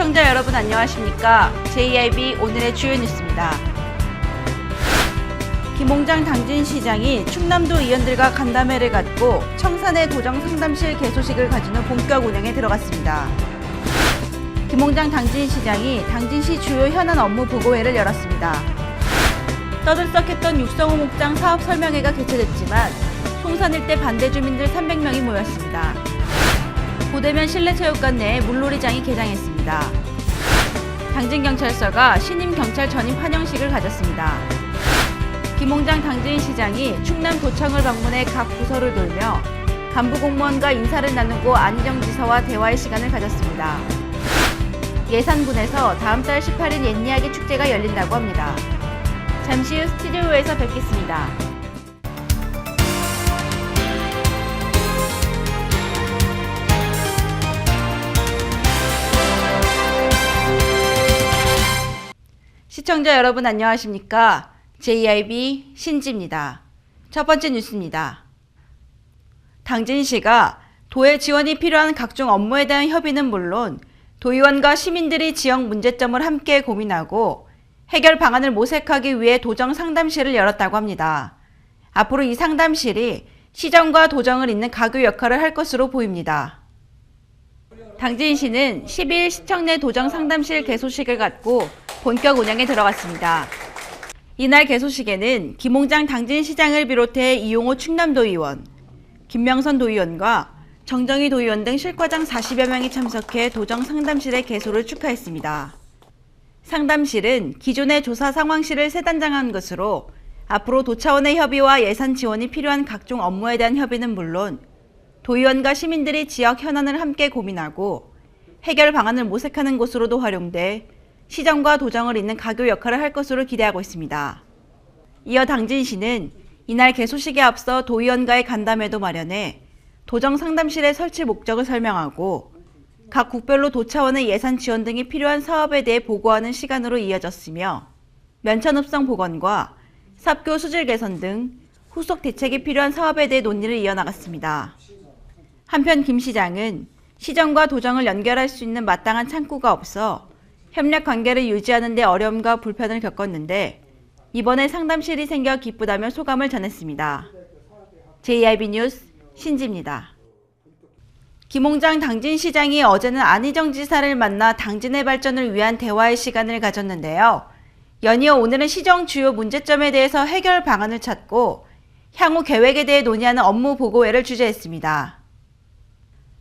시청자 여러분 안녕하십니까? JIB 오늘의 주요 뉴스입니다. 김홍장 당진시장이 충남도 의원들과 간담회를 갖고 청산의 도정 상담실 개소식을 가진 후 본격 운영에 들어갔습니다. 김홍장 당진시장이 당진시 주요 현안 업무 보고회를 열었습니다. 떠들썩했던 육성호 목장 사업 설명회가 개최됐지만 송산 일대 반대 주민들 300명이 모였습니다. 고대면 실내체육관 내에 물놀이장이 개장했습니다. 당진경찰서가 신임 경찰 전임 환영식을 가졌습니다. 김홍장 당진시장이 충남도청을 방문해 각 부서를 돌며 간부 공무원과 인사를 나누고 안희정 지사와 대화의 시간을 가졌습니다. 예산군에서 다음 달 18일 옛 이야기 축제가 열린다고 합니다. 잠시 후 스튜디오에서 뵙겠습니다. 시청자 여러분 안녕하십니까? JIB 신지입니다. 첫 번째 뉴스입니다. 당진시가 도의 지원이 필요한 각종 업무에 대한 협의는 물론 도의원과 시민들이 지역 문제점을 함께 고민하고 해결 방안을 모색하기 위해 도정 상담실을 열었다고 합니다. 앞으로 이 상담실이 시정과 도정을 잇는 가교 역할을 할 것으로 보입니다. 당진시는 12일 시청 내 도정 상담실 개소식을 갖고 본격 운영에 들어갔습니다. 이날 개소식에는 김홍장 당진시장을 비롯해 이용호 충남도의원, 김명선 도의원과 정정희 도의원 등 실과장 40여 명이 참석해 도정 상담실의 개소를 축하했습니다. 상담실은 기존의 조사 상황실을 세 단장한 것으로 앞으로 도 차원의 협의와 예산 지원이 필요한 각종 업무에 대한 협의는 물론 도의원과 시민들이 지역 현안을 함께 고민하고 해결 방안을 모색하는 곳으로도 활용돼 시정과 도정을 잇는 가교 역할을 할 것으로 기대하고 있습니다. 이어 당진시는 이날 개소식에 앞서 도의원과의 간담회도 마련해 도정 상담실의 설치 목적을 설명하고 각 국별로 도 차원의 예산 지원 등이 필요한 사업에 대해 보고하는 시간으로 이어졌으며 면천읍성 복원과 삽교 수질 개선 등 후속 대책이 필요한 사업에 대해 논의를 이어나갔습니다. 한편 김 시장은 시정과 도정을 연결할 수 있는 마땅한 창구가 없어 협력 관계를 유지하는 데 어려움과 불편을 겪었는데 이번에 상담실이 생겨 기쁘다며 소감을 전했습니다. JIB 뉴스 신지입니다. 김홍장 당진시장이 어제는 안희정 지사를 만나 당진의 발전을 위한 대화의 시간을 가졌는데요. 연이어 오늘은 시정 주요 문제점에 대해서 해결 방안을 찾고 향후 계획에 대해 논의하는 업무 보고회를 주재했습니다.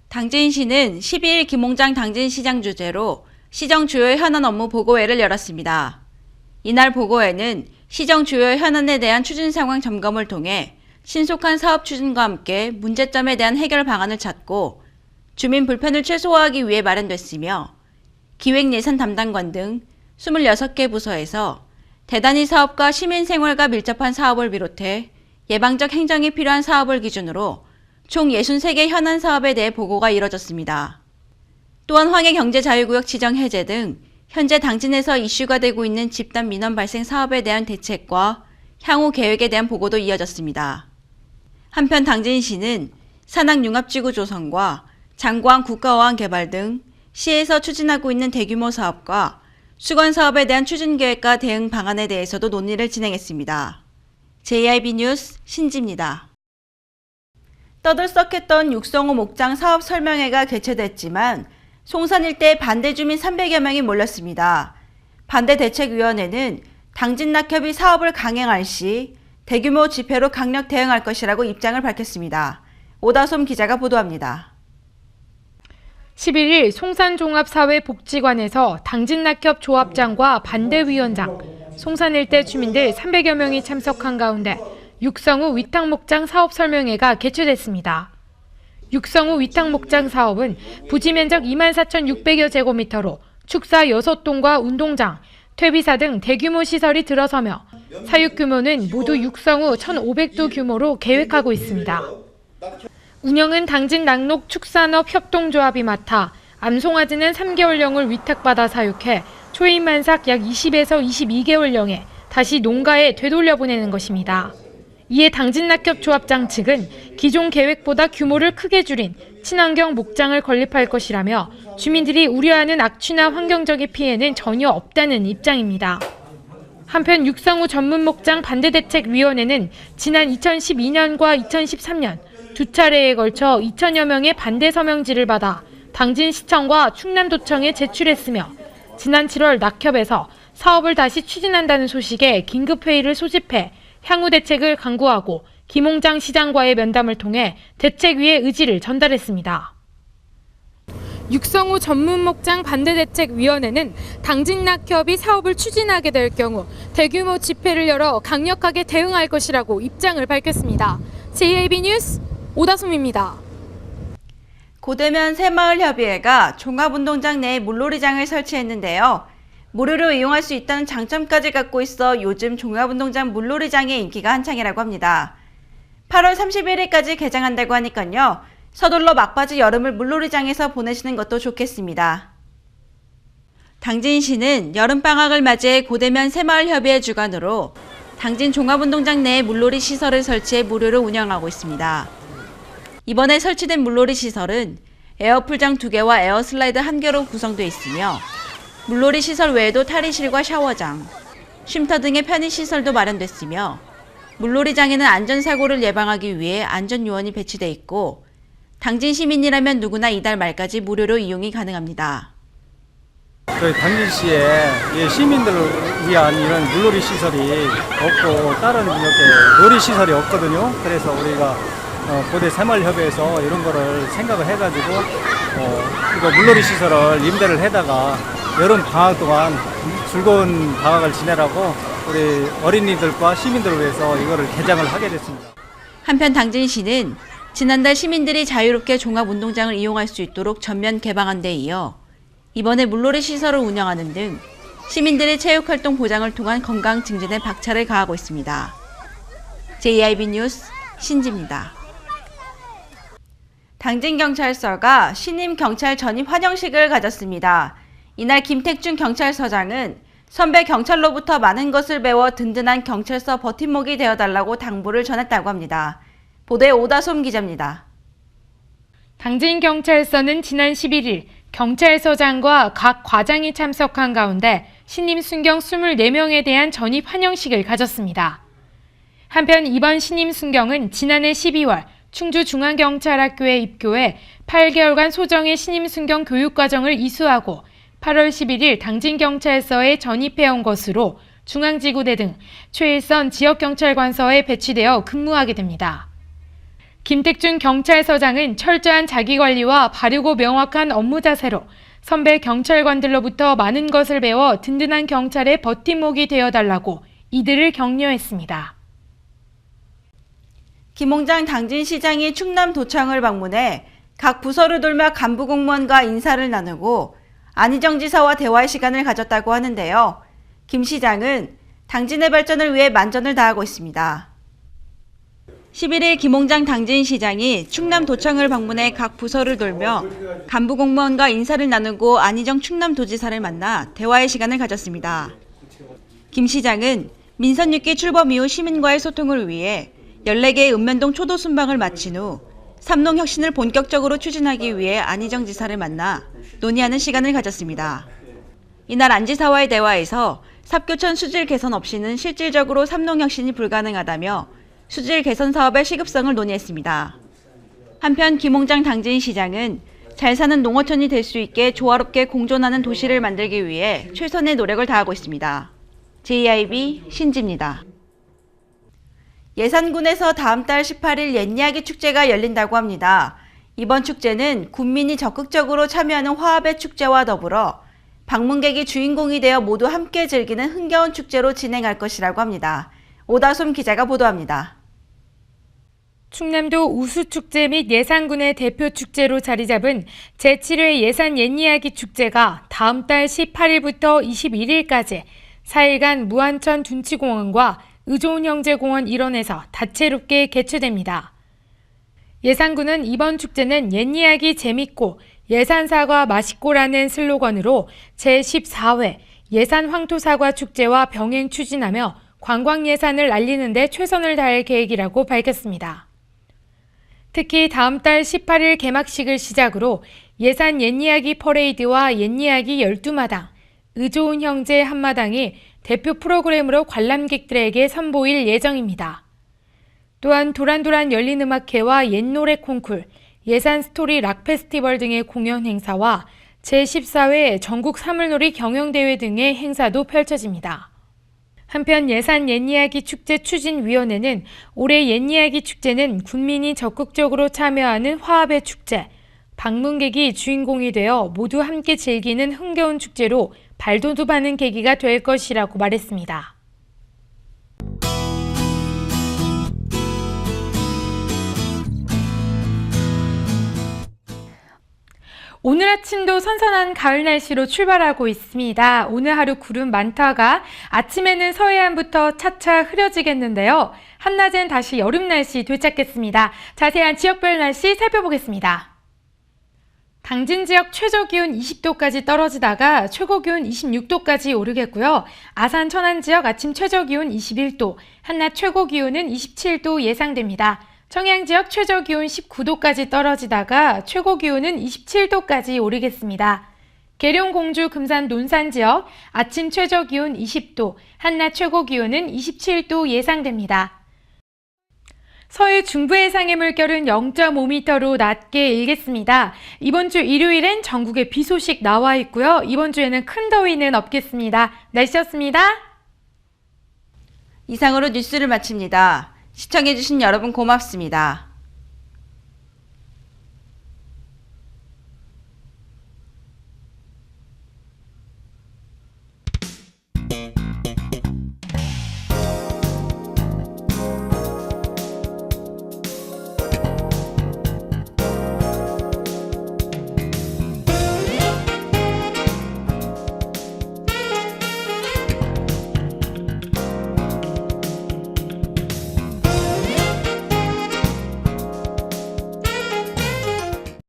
당진시는 12일 김홍장 당진시장 주재로 시정 주요 현안 업무 보고회를 열었습니다. 이날 보고회는 시정 주요 현안에 대한 추진 상황 점검을 통해 신속한 사업 추진과 함께 문제점에 대한 해결 방안을 찾고 주민 불편을 최소화하기 위해 마련됐으며 기획예산 담당관 등 26개 부서에서 대단위 사업과 시민생활과 밀접한 사업을 비롯해 예방적 행정이 필요한 사업을 기준으로 총 63개 현안 사업에 대해 보고가 이뤄졌습니다. 또한 황해경제자유구역 지정 해제 등 현재 당진에서 이슈가 되고 있는 집단 민원 발생 사업에 대한 대책과 향후 계획에 대한 보고도 이어졌습니다. 한편 당진시는 산악융합지구 조성과 장구항 국가어항 개발 등 시에서 추진하고 있는 대규모 사업과 수건 사업에 대한 추진 계획과 대응 방안에 대해서도 논의를 진행했습니다. JIB 뉴스 신지입니다. 떠들썩했던 육성호 목장 사업 설명회가 개최됐지만 송산 일대 반대 주민 300여 명이 몰렸습니다. 반대대책위원회는 당진 낙협이 사업을 강행할 시 대규모 집회로 강력 대응할 것이라고 입장을 밝혔습니다. 오다솜 기자가 보도합니다. 11일 송산종합사회복지관에서 당진낙협 조합장과 반대위원장, 송산 일대 주민들 300여 명이 참석한 가운데 육성호 위탁목장 사업 설명회가 개최됐습니다. 육성호 위탁목장 사업은 부지 면적 24,600여 제곱미터로 축사 6동과 운동장, 퇴비사 등 대규모 시설이 들어서며 사육 규모는 모두 육성호 1,500도 규모로 계획하고 있습니다. 운영은 당진 낙록 축산업 협동조합이 맡아 암송아지는 3개월령을 위탁받아 사육해 초입만삭 약 20에서 22개월령에 다시 농가에 되돌려보내는 것입니다. 이에 당진낙협 조합장 측은 기존 계획보다 규모를 크게 줄인 친환경 목장을 건립할 것이라며 주민들이 우려하는 악취나 환경적인 피해는 전혀 없다는 입장입니다. 한편 육성우 전문목장 반대대책위원회는 지난 2012년과 2013년 두 차례에 걸쳐 2천여 명의 반대 서명지를 받아 당진시청과 충남도청에 제출했으며 지난 7월 낙협에서 사업을 다시 추진한다는 소식에 긴급회의를 소집해 향후 대책을 강구하고 김홍장 시장과의 면담을 통해 대책위의 의지를 전달했습니다. 육성우 전문목장 반대대책위원회는 당진낙협이 사업을 추진하게 될 경우 대규모 집회를 열어 강력하게 대응할 것이라고 입장을 밝혔습니다. JIB 뉴스 오다솜입니다. 고대면 새마을협의회가 종합운동장 내에 물놀이장을 설치했는데요. 무료로 이용할 수 있다는 장점까지 갖고 있어 요즘 종합운동장 물놀이장의 인기가 한창이라고 합니다. 8월 31일까지 개장한다고 하니까요. 서둘러 막바지 여름을 물놀이장에서 보내시는 것도 좋겠습니다. 당진시는 여름방학을 맞이해 고대면 새마을협의회 주관으로 당진 종합운동장 내에 물놀이 시설을 설치해 무료로 운영하고 있습니다. 이번에 설치된 물놀이 시설은 에어풀장 2개와 에어슬라이드 1개로 구성되어 있으며 물놀이 시설 외에도 탈의실과 샤워장, 쉼터 등의 편의시설도 마련됐으며 물놀이장에는 안전사고를 예방하기 위해 안전요원이 배치돼 있고 당진 시민이라면 누구나 이달 말까지 무료로 이용이 가능합니다. 저희 당진시에 시민들을 위한 이런 물놀이 시설이 없고 다른 이렇게 놀이 시설이 없거든요. 그래서 우리가 고대 새마을협의회에서 이런 거를 생각을 해가지고 이거 물놀이 시설을 임대를 해다가 여름 방학 동안 즐거운 방학을 지내라고 우리 어린이들과 시민들을 위해서 이거를 개장을 하게 됐습니다. 한편 당진시는 지난달 시민들이 자유롭게 종합운동장을 이용할 수 있도록 전면 개방한 데 이어 이번에 물놀이 시설을 운영하는 등 시민들의 체육활동 보장을 통한 건강 증진에 박차를 가하고 있습니다. JIB 뉴스 신지입니다. 당진경찰서가 신임 경찰 전입 환영식을 가졌습니다. 이날 김택준 경찰서장은 선배 경찰로부터 많은 것을 배워 든든한 경찰서 버팀목이 되어달라고 당부를 전했다고 합니다. 보도에 오다솜 기자입니다. 당진경찰서는 지난 11일 경찰서장과 각 과장이 참석한 가운데 신임 순경 24명에 대한 전입 환영식을 가졌습니다. 한편 이번 신임 순경은 지난해 12월 충주중앙경찰학교에 입교해 8개월간 소정의 신임 순경 교육과정을 이수하고 8월 11일 당진경찰서에 전입해온 것으로 중앙지구대 등 최일선 지역경찰관서에 배치되어 근무하게 됩니다. 김택준 경찰서장은 철저한 자기관리와 바르고 명확한 업무 자세로 선배 경찰관들로부터 많은 것을 배워 든든한 경찰의 버팀목이 되어달라고 이들을 격려했습니다. 김홍장 당진시장이 충남도청을 방문해 각 부서를 돌며 간부공무원과 인사를 나누고 안희정 지사와 대화의 시간을 가졌다고 하는데요. 김 시장은 당진의 발전을 위해 만전을 다하고 있습니다. 11일 김홍장 당진시장이 충남도청을 방문해 각 부서를 돌며 간부공무원과 인사를 나누고 안희정 충남도지사를 만나 대화의 시간을 가졌습니다. 김 시장은 민선 6기 출범 이후 시민과의 소통을 위해 14개의 읍면동 초도 순방을 마친 후 삼농 혁신을 본격적으로 추진하기 위해 안희정 지사를 만나 논의하는 시간을 가졌습니다. 이날 안 지사와의 대화에서 삽교천 수질 개선 없이는 실질적으로 삼농 혁신이 불가능하다며 수질 개선 사업의 시급성을 논의했습니다. 한편 김홍장 당진시장은 잘 사는 농어촌이 될 수 있게 조화롭게 공존하는 도시를 만들기 위해 최선의 노력을 다하고 있습니다. JIB 신지입니다. 예산군에서 다음 달 18일 옛이야기 축제가 열린다고 합니다. 이번 축제는 군민이 적극적으로 참여하는 화합의 축제와 더불어 방문객이 주인공이 되어 모두 함께 즐기는 흥겨운 축제로 진행할 것이라고 합니다. 오다솜 기자가 보도합니다. 충남도 우수축제 및 예산군의 대표 축제로 자리 잡은 제7회 예산 옛이야기 축제가 다음 달 18일부터 21일까지 4일간 무안천 둔치공원과 의좋은형제공원 일원에서 다채롭게 개최됩니다. 예산군은 이번 축제는 옛이야기 재밌고 예산사과 맛있고라는 슬로건으로 제14회 예산황토사과 축제와 병행 추진하며 관광예산을 알리는 데 최선을 다할 계획이라고 밝혔습니다. 특히 다음 달 18일 개막식을 시작으로 예산 옛이야기 퍼레이드와 옛이야기 12마당, 의좋은 형제 한마당이 대표 프로그램으로 관람객들에게 선보일 예정입니다. 또한 도란도란 열린음악회와 옛노래 콩쿨, 예산 스토리 락 페스티벌 등의 공연 행사와 제14회 전국 사물놀이 경영대회 등의 행사도 펼쳐집니다. 한편 예산 옛이야기 축제 추진위원회는 올해 옛이야기 축제는 국민이 적극적으로 참여하는 화합의 축제, 방문객이 주인공이 되어 모두 함께 즐기는 흥겨운 축제로 발돋움하는 계기가 될 것이라고 말했습니다. 오늘 아침도 선선한 가을 날씨로 출발하고 있습니다. 오늘 하루 구름 많다가 아침에는 서해안부터 차차 흐려지겠는데요. 한낮엔 다시 여름 날씨 되찾겠습니다. 자세한 지역별 날씨 살펴보겠습니다. 당진 지역 최저기온 20도까지 떨어지다가 최고기온 26도까지 오르겠고요. 아산 천안 지역 아침 최저기온 21도, 한낮 최고기온은 27도 예상됩니다. 청양 지역 최저기온 19도까지 떨어지다가 최고기온은 27도까지 오르겠습니다. 계룡, 공주, 금산, 논산 지역 아침 최저기온 20도, 한낮 최고기온은 27도 예상됩니다. 서해 중부 해상의 물결은 0.5m로 낮게 일겠습니다. 이번 주 일요일엔 전국에 비 소식 나와 있고요. 이번 주에는 큰 더위는 없겠습니다. 날씨였습니다. 이상으로 뉴스를 마칩니다. 시청해주신 여러분 고맙습니다.